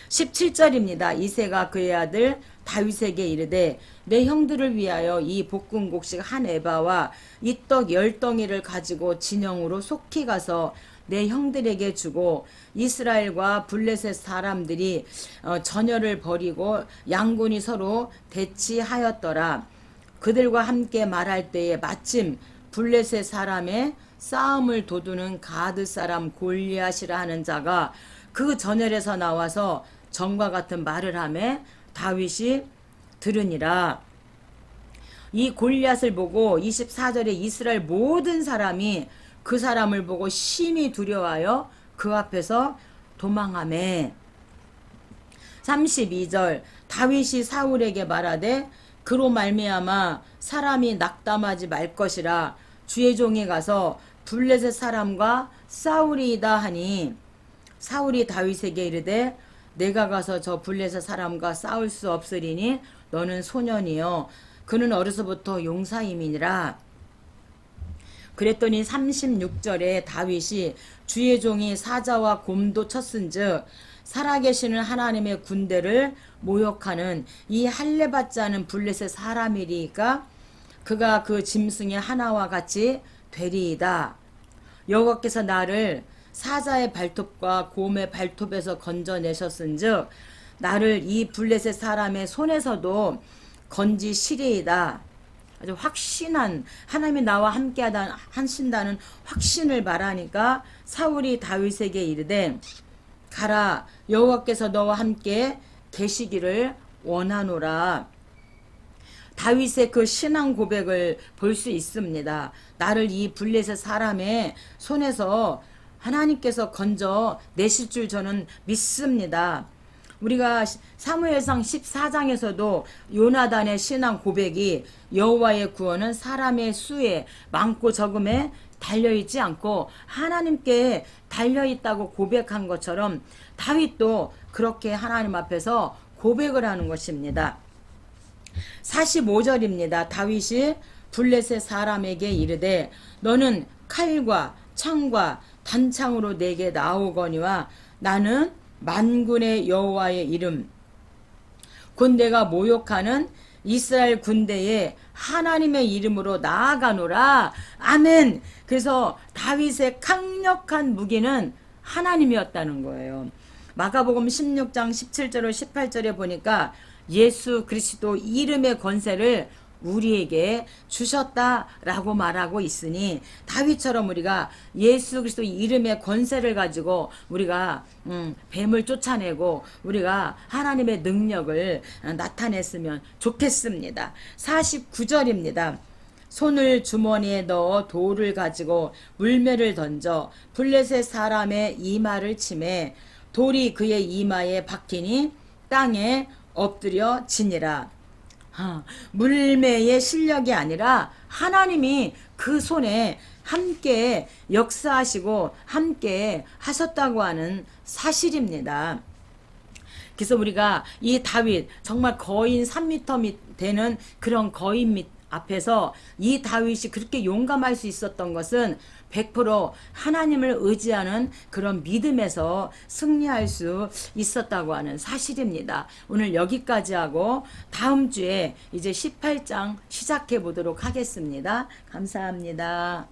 17절입니다. 이새가 그의 아들 다윗에게 이르되 내 형들을 위하여 이 볶음곡식 한 에바와 이 떡 10덩이를 가지고 진영으로 속히 가서 내 형들에게 주고 이스라엘과 블레셋 사람들이 전열을 벌이고 양군이 서로 대치하였더라. 그들과 함께 말할 때에 마침 블레셋 사람의 싸움을 도두는 가드 사람 골리앗이라 하는 자가 그 전열에서 나와서 전과 같은 말을 하매 다윗이 들으니라. 이 골리앗을 보고 24절에 이스라엘 모든 사람이 그 사람을 보고 심히 두려워하여 그 앞에서 도망하매. 32절 다윗이 사울에게 말하되 그로 말미암아 사람이 낙담하지 말 것이라 주의 종이 가서 블레셋 사람과 싸우리이다 하니 사울이 다윗에게 이르되 내가 가서 저 블레셋 사람과 싸울 수 없으리니 너는 소년이요 그는 어려서부터 용사임이니라. 그랬더니 36절에 다윗이 주의 종이 사자와 곰도 쳤은즉 살아계시는 하나님의 군대를 모욕하는 이 할례받지 않은 블레셋 사람이리까 그가 그 짐승의 하나와 같이 되리이다. 여호와께서 나를 사자의 발톱과 곰의 발톱에서 건져내셨은즉 나를 이 블레셋 사람의 손에서도 건지시리이다. 아주 확신한, 하나님이 나와 함께 하신다는 확신을 말하니까 사울이 다윗에게 이르되 가라, 여호와께서 너와 함께 계시기를 원하노라. 다윗의 그 신앙 고백을 볼 수 있습니다. 나를 이 블레셋 사람의 손에서 하나님께서 건져 내실 줄 저는 믿습니다. 우리가 사무엘상 14장에서도 요나단의 신앙 고백이 여호와의 구원은 사람의 수에 많고 적음에 달려있지 않고 하나님께 달려있다고 고백한 것처럼 다윗도 그렇게 하나님 앞에서 고백을 하는 것입니다. 45절입니다. 다윗이 블레셋 사람에게 이르되 너는 칼과 창과 단창으로 내게 나오거니와 나는 만군의 여호와의 이름 곧 내가 모욕하는 이스라엘 군대에 하나님의 이름으로 나아가노라. 아멘. 그래서 다윗의 강력한 무기는 하나님이었다는 거예요. 마가복음 16장 17절로 18절에 보니까 예수 그리스도 이름의 권세를 우리에게 주셨다라고 말하고 있으니 다윗처럼 우리가 예수 그리스도 이름의 권세를 가지고 우리가 뱀을 쫓아내고 우리가 하나님의 능력을 나타냈으면 좋겠습니다. 49절입니다. 손을 주머니에 넣어 돌을 가지고 물매를 던져 블레셋 사람의 이마를 치매 돌이 그의 이마에 박히니 땅에 엎드려 지니라. 물매의 실력이 아니라 하나님이 그 손에 함께 역사하시고 함께 하셨다고 하는 사실입니다. 그래서 우리가 이 다윗 정말 거인 3m 되는 그런 거인 앞에서 이 다윗이 그렇게 용감할 수 있었던 것은 100% 하나님을 의지하는 그런 믿음에서 승리할 수 있었다고 하는 사실입니다. 오늘 여기까지 하고 다음 주에 이제 18장 시작해 보도록 하겠습니다. 감사합니다.